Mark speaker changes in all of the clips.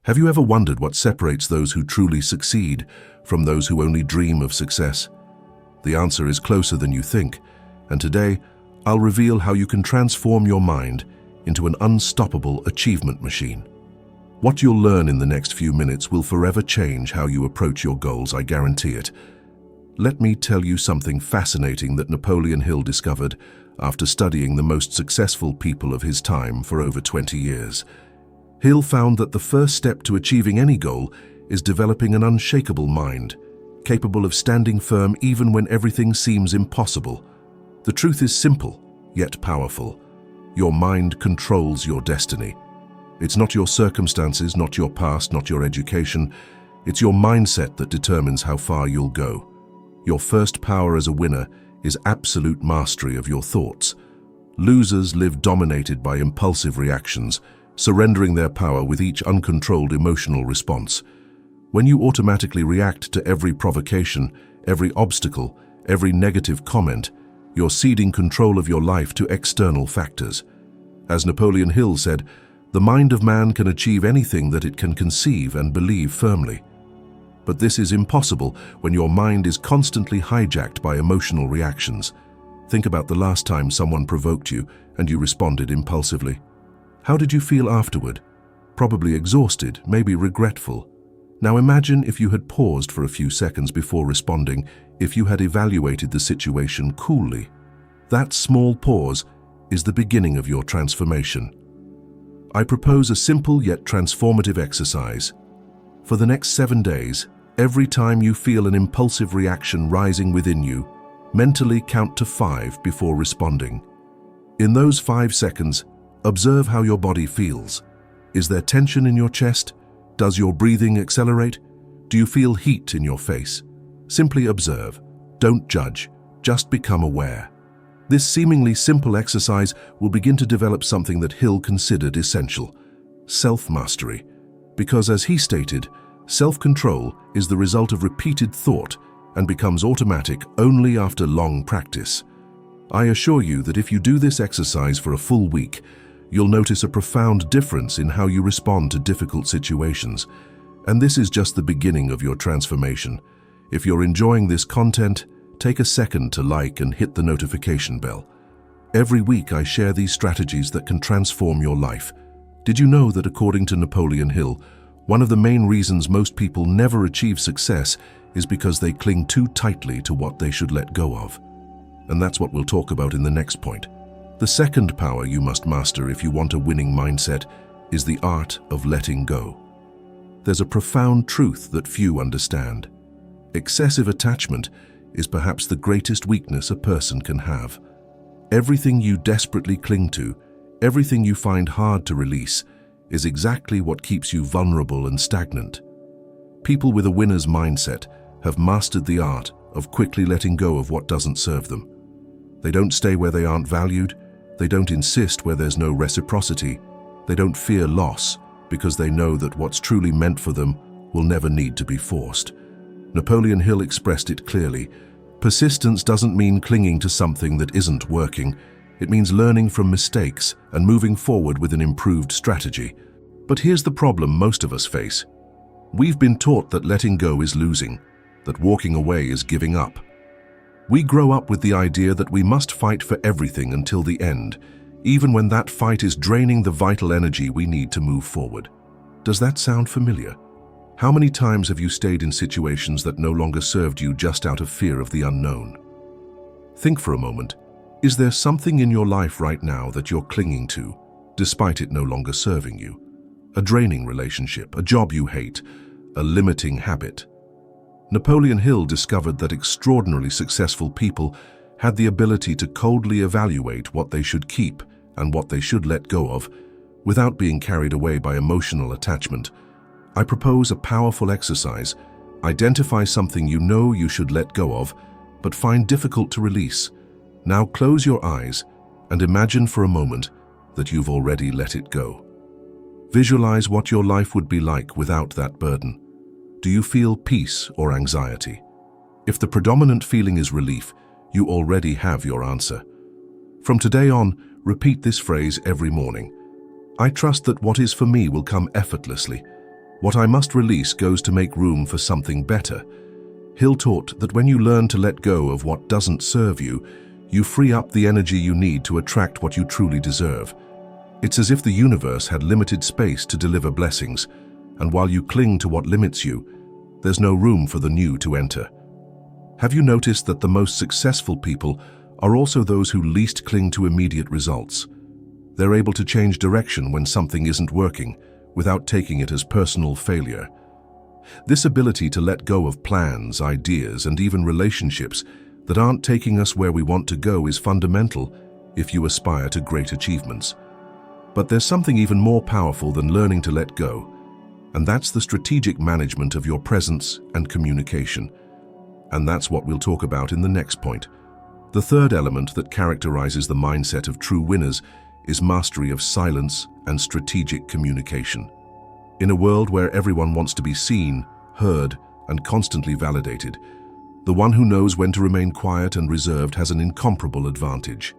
Speaker 1: Have you ever wondered what separates those who truly succeed from those who only dream of success? The answer is closer than you think, and today I'll reveal how you can transform your mind into an unstoppable achievement machine. What you'll learn in the next few minutes will forever change how you approach your goals, I guarantee it. Let me tell you something fascinating that Napoleon Hill discovered after studying the most successful people of his time for over 20 years. Hill found that the first step to achieving any goal is developing an unshakable mind, capable of standing firm even when everything seems impossible. The truth is simple, yet powerful. Your mind controls your destiny. It's not your circumstances, not your past, not your education. It's your mindset that determines how far you'll go. Your first power as a winner is absolute mastery of your thoughts. Losers live dominated by impulsive reactions, surrendering their power with each uncontrolled emotional response. When you automatically react to every provocation, every obstacle, every negative comment, you're ceding control of your life to external factors. As Napoleon Hill said, the mind of man can achieve anything that it can conceive and believe firmly. But this is impossible when your mind is constantly hijacked by emotional reactions. Think about the last time someone provoked you and you responded impulsively. How did you feel afterward? Probably exhausted, maybe regretful. Now imagine if you had paused for a few seconds before responding, if you had evaluated the situation coolly. That small pause is the beginning of your transformation. I propose a simple yet transformative exercise. For the next 7 days, every time you feel an impulsive reaction rising within you, mentally count to 5 before responding. In those 5 seconds, observe how your body feels. Is there tension in your chest? Does your breathing accelerate? Do you feel heat in your face? Simply observe. Don't judge. Just become aware. This seemingly simple exercise will begin to develop something that Hill considered essential: self-mastery. Because as he stated, self-control is the result of repeated thought and becomes automatic only after long practice. I assure you that if you do this exercise for a full week, you'll notice a profound difference in how you respond to difficult situations. And this is just the beginning of your transformation. If you're enjoying this content, take a second to like and hit the notification bell. Every week I share these strategies that can transform your life. Did you know that according to Napoleon Hill, one of the main reasons most people never achieve success is because they cling too tightly to what they should let go of? And that's what we'll talk about in the next point. The second power you must master if you want a winning mindset is the art of letting go. There's a profound truth that few understand. Excessive attachment is perhaps the greatest weakness a person can have. Everything you desperately cling to, everything you find hard to release, is exactly what keeps you vulnerable and stagnant. People with a winner's mindset have mastered the art of quickly letting go of what doesn't serve them. They don't stay where they aren't valued. They don't insist where there's no reciprocity. They don't fear loss because they know that what's truly meant for them will never need to be forced. Napoleon Hill expressed it clearly. Persistence doesn't mean clinging to something that isn't working. It means learning from mistakes and moving forward with an improved strategy. But here's the problem most of us face. We've been taught that letting go is losing, that walking away is giving up. We grow up with the idea that we must fight for everything until the end, even when that fight is draining the vital energy we need to move forward. Does that sound familiar? How many times have you stayed in situations that no longer served you just out of fear of the unknown? Think for a moment. Is there something in your life right now that you're clinging to, despite it no longer serving you? A draining relationship, a job you hate, a limiting habit. Napoleon Hill discovered that extraordinarily successful people had the ability to coldly evaluate what they should keep and what they should let go of, without being carried away by emotional attachment. I propose a powerful exercise. Identify something you know you should let go of, but find difficult to release. Now close your eyes and imagine for a moment that you've already let it go. Visualize what your life would be like without that burden. Do you feel peace or anxiety? If the predominant feeling is relief, you already have your answer. From today on, repeat this phrase every morning. I trust that what is for me will come effortlessly. What I must release goes to make room for something better. Hill taught that when you learn to let go of what doesn't serve you, you free up the energy you need to attract what you truly deserve. It's as if the universe had limited space to deliver blessings, and while you cling to what limits you, there's no room for the new to enter. Have you noticed that the most successful people are also those who least cling to immediate results? They're able to change direction when something isn't working, without taking it as personal failure. This ability to let go of plans, ideas, and even relationships that aren't taking us where we want to go is fundamental if you aspire to great achievements. But there's something even more powerful than learning to let go, and that's the strategic management of your presence and communication. And that's what we'll talk about in the next point. The third element that characterizes the mindset of true winners is mastery of silence and strategic communication. In a world where everyone wants to be seen, heard, and constantly validated, the one who knows when to remain quiet and reserved has an incomparable advantage.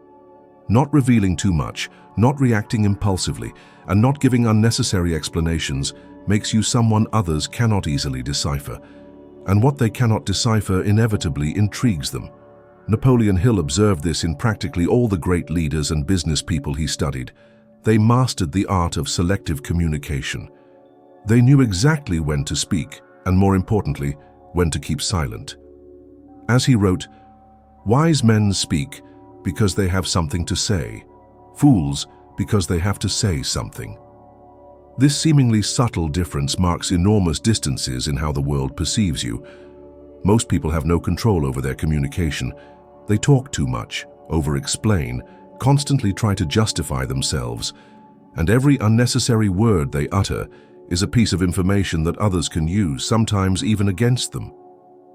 Speaker 1: Not revealing too much, not reacting impulsively, and not giving unnecessary explanations makes you someone others cannot easily decipher. And what they cannot decipher inevitably intrigues them. Napoleon Hill observed this in practically all the great leaders and business people he studied. They mastered the art of selective communication. They knew exactly when to speak, and more importantly, when to keep silent. As he wrote, "Wise men speak because they have something to say, fools because they have to say something." This seemingly subtle difference marks enormous distances in how the world perceives you. Most people have no control over their communication. They talk too much, over-explain, constantly try to justify themselves, and every unnecessary word they utter is a piece of information that others can use, sometimes even against them.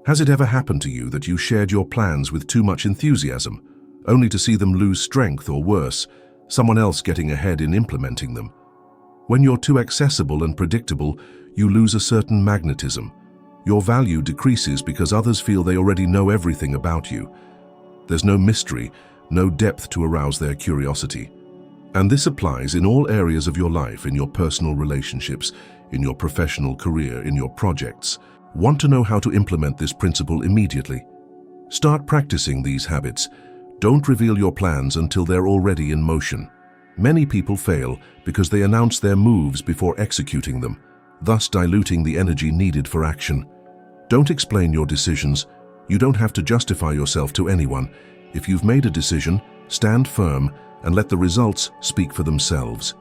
Speaker 1: Has it ever happened to you that you shared your plans with too much enthusiasm, only to see them lose strength, or worse, someone else getting ahead in implementing them? When you're too accessible and predictable, you lose a certain magnetism. Your value decreases because others feel they already know everything about you. There's no mystery, no depth to arouse their curiosity. And this applies in all areas of your life, in your personal relationships, in your professional career, in your projects. Want to know how to implement this principle immediately? Start practicing these habits. Don't reveal your plans until they're already in motion. Many people fail because they announce their moves before executing them, thus diluting the energy needed for action. Don't explain your decisions. You don't have to justify yourself to anyone. If you've made a decision, stand firm and let the results speak for themselves.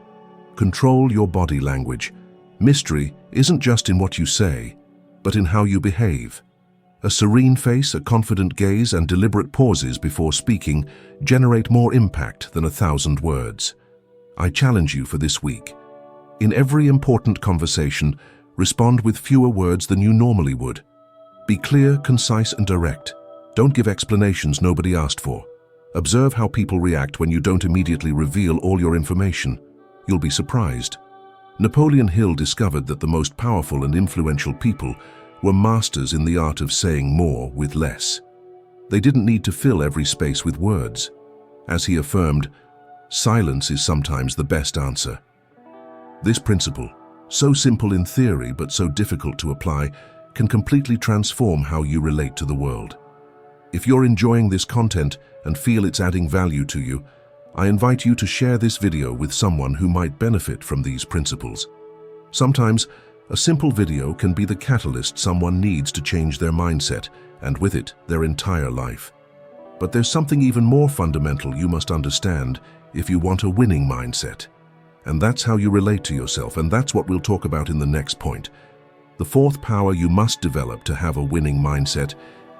Speaker 1: Control your body language. Mystery isn't just in what you say, but in how you behave. A serene face, a confident gaze, and deliberate pauses before speaking generate more impact than 1,000 words. I challenge you for this week. In every important conversation, respond with fewer words than you normally would. Be clear, concise, and direct. Don't give explanations nobody asked for. Observe how people react when you don't immediately reveal all your information. You'll be surprised. Napoleon Hill discovered that the most powerful and influential people were masters in the art of saying more with less. They didn't need to fill every space with words. As he affirmed, silence is sometimes the best answer. This principle, so simple in theory but so difficult to apply, can completely transform how you relate to the world. If you're enjoying this content and feel it's adding value to you, I invite you to share this video with someone who might benefit from these principles. Sometimes, a simple video can be the catalyst someone needs to change their mindset, and with it, their entire life. But there's something even more fundamental you must understand if you want a winning mindset. And that's how you relate to yourself, and that's what we'll talk about in the next point. The fourth power you must develop to have a winning mindset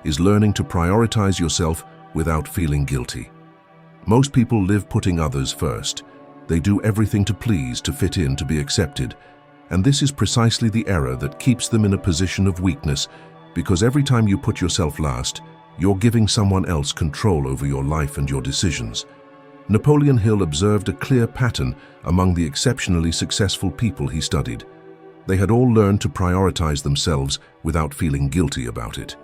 Speaker 1: is learning to prioritize yourself without feeling guilty. Most people live putting others first. They do everything to please, to fit in, to be accepted. And this is precisely the error that keeps them in a position of weakness, because every time you put yourself last, you're giving someone else control over your life and your decisions. Napoleon Hill observed a clear pattern among the exceptionally successful people he studied. They had all learned to prioritize themselves without feeling guilty about it.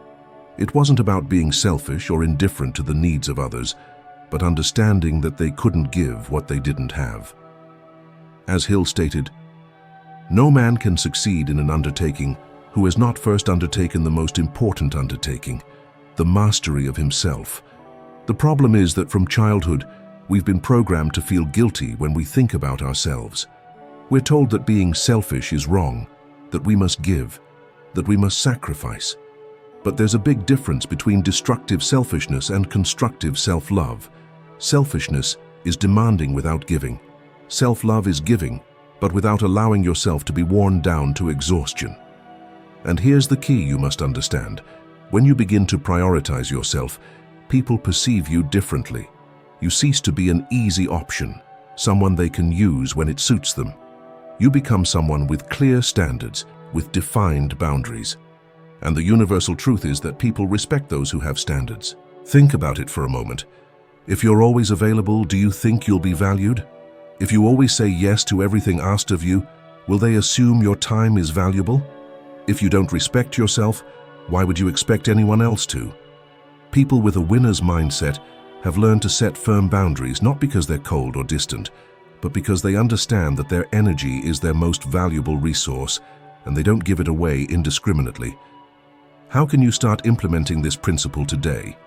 Speaker 1: It wasn't about being selfish or indifferent to the needs of others, but understanding that they couldn't give what they didn't have. As Hill stated, No man can succeed in an undertaking who has not first undertaken the most important undertaking, the mastery of himself. The problem is that from childhood, we've been programmed to feel guilty when we think about ourselves. We're told that being selfish is wrong, that we must give, that we must sacrifice. But there's a big difference between destructive selfishness and constructive self-love. Selfishness is demanding without giving. Self-love is giving, but without allowing yourself to be worn down to exhaustion. And here's the key you must understand. When you begin to prioritize yourself, people perceive you differently. You cease to be an easy option, someone they can use when it suits them. You become someone with clear standards, with defined boundaries. And the universal truth is that people respect those who have standards. Think about it for a moment. If you're always available, do you think you'll be valued? If you always say yes to everything asked of you, will they assume your time is valuable? If you don't respect yourself, why would you expect anyone else to? People with a winner's mindset have learned to set firm boundaries, not because they're cold or distant, but because they understand that their energy is their most valuable resource, and they don't give it away indiscriminately. How can you start implementing this principle today?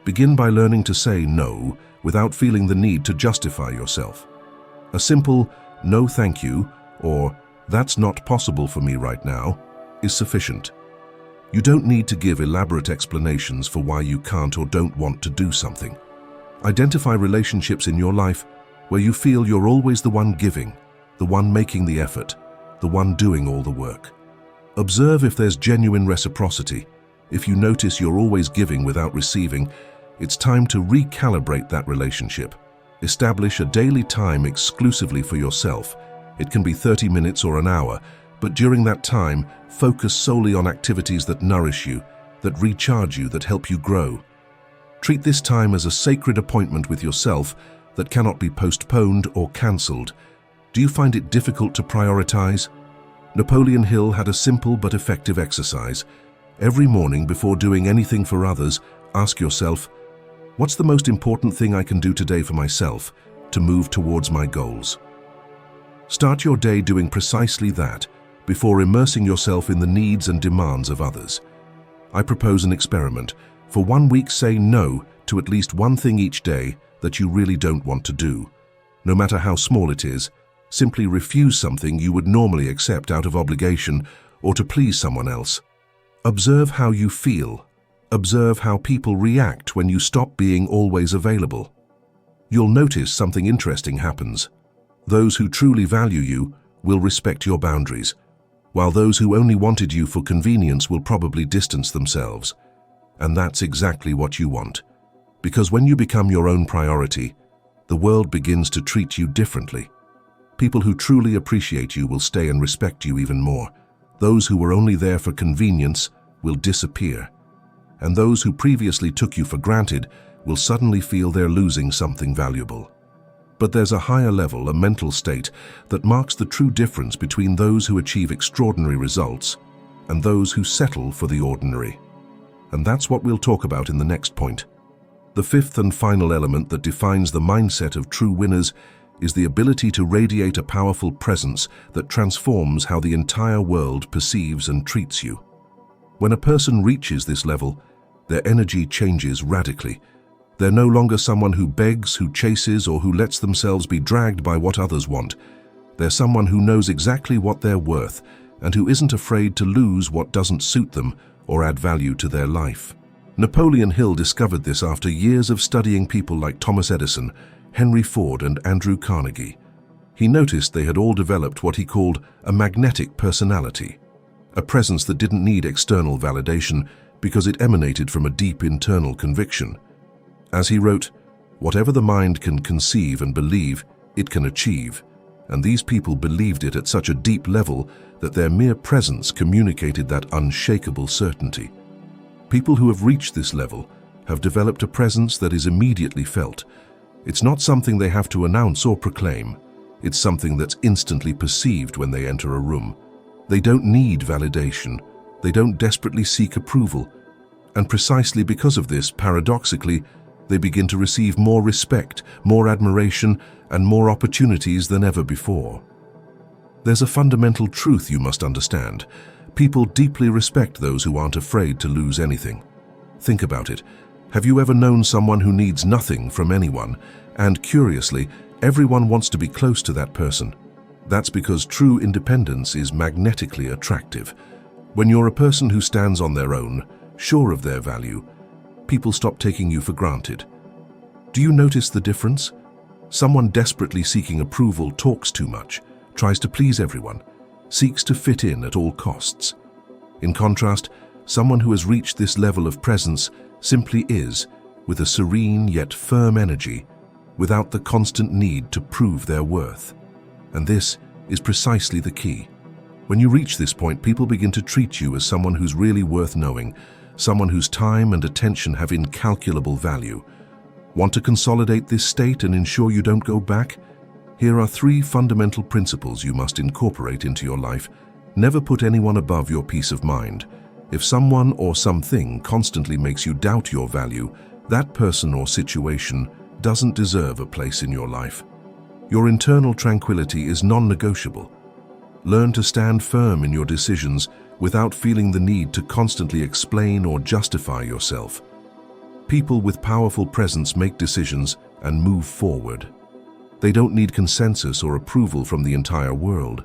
Speaker 1: Begin by learning to say no without feeling the need to justify yourself. A simple "no thank you" or "that's not possible for me right now" is sufficient. You don't need to give elaborate explanations for why you can't or don't want to do something. Identify relationships in your life where you feel you're always the one giving, the one making the effort, the one doing all the work. Observe if there's genuine reciprocity. If you notice you're always giving without receiving, it's time to recalibrate that relationship. Establish a daily time exclusively for yourself. It can be 30 minutes or an hour, but during that time, focus solely on activities that nourish you, that recharge you, that help you grow. Treat this time as a sacred appointment with yourself that cannot be postponed or cancelled. Do you find it difficult to prioritize? Napoleon Hill had a simple but effective exercise. Every morning before doing anything for others, ask yourself, what's the most important thing I can do today for myself to move towards my goals? Start your day doing precisely that before immersing yourself in the needs and demands of others. I propose an experiment. For 1 week, say no to at least one thing each day that you really don't want to do. No matter how small it is, simply refuse something you would normally accept out of obligation or to please someone else. Observe how you feel. Observe how people react when you stop being always available. You'll notice something interesting happens. Those who truly value you will respect your boundaries, while those who only wanted you for convenience will probably distance themselves. And that's exactly what you want. Because when you become your own priority, the world begins to treat you differently. People who truly appreciate you will stay and respect you even more. Those who were only there for convenience will disappear. And those who previously took you for granted will suddenly feel they're losing something valuable. But there's a higher level, a mental state, that marks the true difference between those who achieve extraordinary results and those who settle for the ordinary. And that's what we'll talk about in the next point. The fifth and final element that defines the mindset of true winners is the ability to radiate a powerful presence that transforms how the entire world perceives and treats you. When a person reaches this level, their energy changes radically. They're no longer someone who begs, who chases, or who lets themselves be dragged by what others want. They're someone who knows exactly what they're worth and who isn't afraid to lose what doesn't suit them or add value to their life. Napoleon Hill discovered this after years of studying people like Thomas Edison, Henry Ford, and Andrew Carnegie. He noticed they had all developed what he called a magnetic personality, a presence that didn't need external validation because it emanated from a deep internal conviction. As he wrote, "Whatever the mind can conceive and believe, it can achieve." And these people believed it at such a deep level that their mere presence communicated that unshakable certainty. People who have reached this level have developed a presence that is immediately felt. It's not something they have to announce or proclaim. It's something that's instantly perceived when they enter a room. They don't need validation. They don't desperately seek approval. And precisely because of this, paradoxically, they begin to receive more respect, more admiration, and more opportunities than ever before. There's a fundamental truth you must understand. People deeply respect those who aren't afraid to lose anything. Think about it. Have you ever known someone who needs nothing from anyone, and curiously, everyone wants to be close to that person? That's because true independence is magnetically attractive. When you're a person who stands on their own, sure of their value, people stop taking you for granted. Do you notice the difference? Someone desperately seeking approval talks too much, tries to please everyone, seeks to fit in at all costs. In contrast, someone who has reached this level of presence simply is, with a serene yet firm energy, without the constant need to prove their worth. And this is precisely the key. When you reach this point, people begin to treat you as someone who's really worth knowing, someone whose time and attention have incalculable value. Want to consolidate this state and ensure you don't go back? Here are 3 fundamental principles you must incorporate into your life. Never put anyone above your peace of mind. If someone or something constantly makes you doubt your value, that person or situation doesn't deserve a place in your life. Your internal tranquility is non-negotiable. Learn to stand firm in your decisions without feeling the need to constantly explain or justify yourself. People with powerful presence make decisions and move forward. They don't need consensus or approval from the entire world.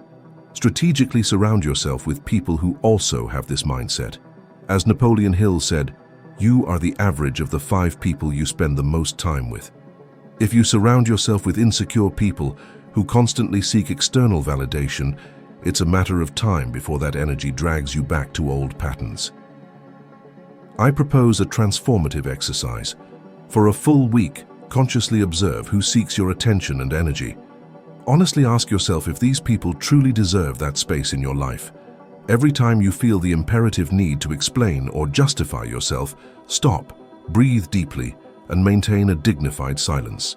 Speaker 1: Strategically surround yourself with people who also have this mindset. As Napoleon Hill said, you are the average of the 5 people you spend the most time with. If you surround yourself with insecure people who constantly seek external validation, it's a matter of time before that energy drags you back to old patterns. I propose a transformative exercise. For a full week, consciously observe who seeks your attention and energy. Honestly ask yourself if these people truly deserve that space in your life. Every time you feel the imperative need to explain or justify yourself, stop, breathe deeply, and maintain a dignified silence.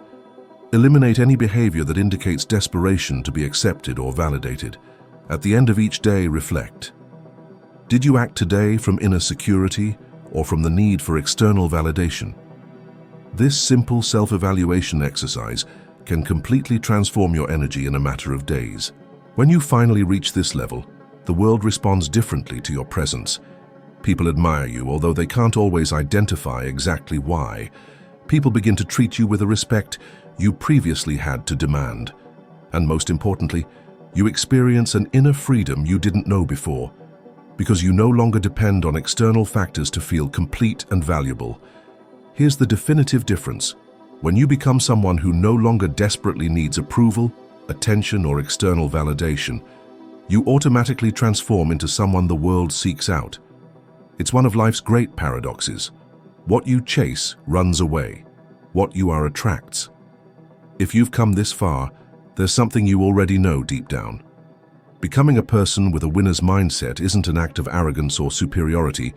Speaker 1: Eliminate any behavior that indicates desperation to be accepted or validated. At the end of each day, reflect. Did you act today from inner security or from the need for external validation? This simple self-evaluation exercise can completely transform your energy in a matter of days. When you finally reach this level, the world responds differently to your presence. People admire you, although they can't always identify exactly why. People begin to treat you with a respect you previously had to demand. And most importantly, you experience an inner freedom you didn't know before, because you no longer depend on external factors to feel complete and valuable. Here's the definitive difference. When you become someone who no longer desperately needs approval, attention, or external validation, you automatically transform into someone the world seeks out. It's one of life's great paradoxes. What you chase runs away. What you are attracts. If you've come this far, there's something you already know deep down. Becoming a person with a winner's mindset isn't an act of arrogance or superiority,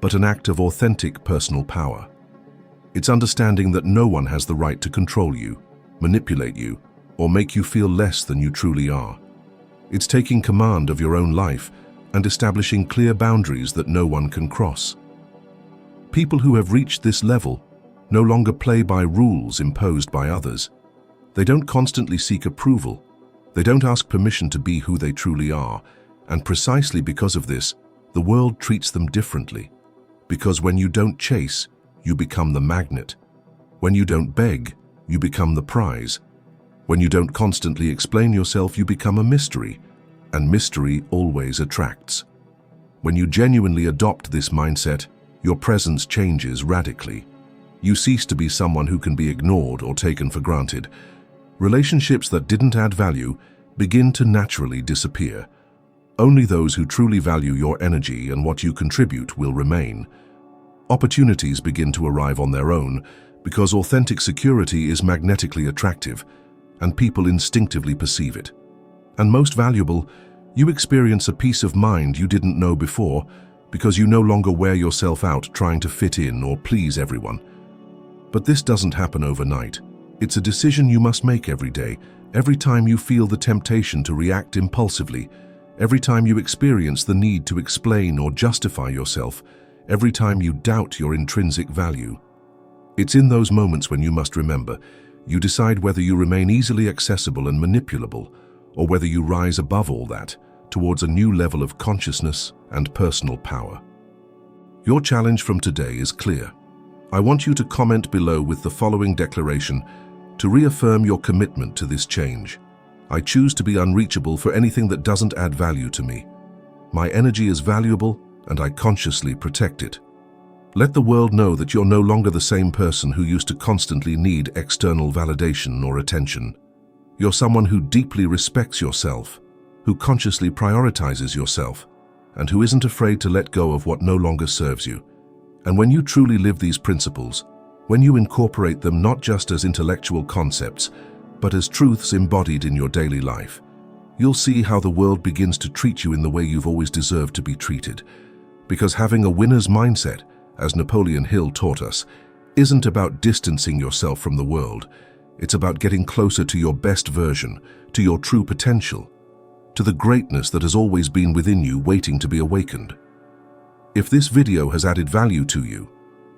Speaker 1: but an act of authentic personal power. It's understanding that no one has the right to control you, manipulate you, or make you feel less than you truly are. It's taking command of your own life and establishing clear boundaries that no one can cross. People who have reached this level no longer play by rules imposed by others. They don't constantly seek approval. They don't ask permission to be who they truly are. And precisely because of this, the world treats them differently. Because when you don't chase, you become the magnet. When you don't beg, you become the prize. When you don't constantly explain yourself, you become a mystery. And mystery always attracts. When you genuinely adopt this mindset, your presence changes radically. You cease to be someone who can be ignored or taken for granted. Relationships that didn't add value begin to naturally disappear. Only those who truly value your energy and what you contribute will remain. Opportunities begin to arrive on their own because authentic security is magnetically attractive and people instinctively perceive it. And most valuable, you experience a peace of mind you didn't know before because you no longer wear yourself out trying to fit in or please everyone. But this doesn't happen overnight. It's a decision you must make every day, every time you feel the temptation to react impulsively, every time you experience the need to explain or justify yourself, every time you doubt your intrinsic value. It's in those moments when you must remember, you decide whether you remain easily accessible and manipulable, or whether you rise above all that towards a new level of consciousness and personal power. Your challenge from today is clear. I want you to comment below with the following declaration to reaffirm your commitment to this change. I choose to be unreachable for anything that doesn't add value to me. My energy is valuable, and I consciously protect it. Let the world know that you're no longer the same person who used to constantly need external validation or attention. You're someone who deeply respects yourself, who consciously prioritizes yourself, and who isn't afraid to let go of what no longer serves you. And when you truly live these principles, when you incorporate them not just as intellectual concepts, but as truths embodied in your daily life, you'll see how the world begins to treat you in the way you've always deserved to be treated. Because having a winner's mindset, as Napoleon Hill taught us, isn't about distancing yourself from the world. It's about getting closer to your best version, to your true potential, to the greatness that has always been within you waiting to be awakened. If this video has added value to you,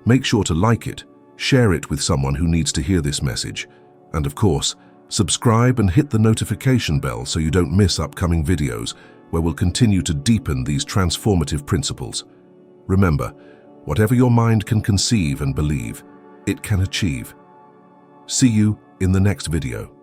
Speaker 1: make sure to like it, share it with someone who needs to hear this message, and of course, subscribe and hit the notification bell so you don't miss upcoming videos where we'll continue to deepen these transformative principles. Remember, whatever your mind can conceive and believe, it can achieve. See you in the next video.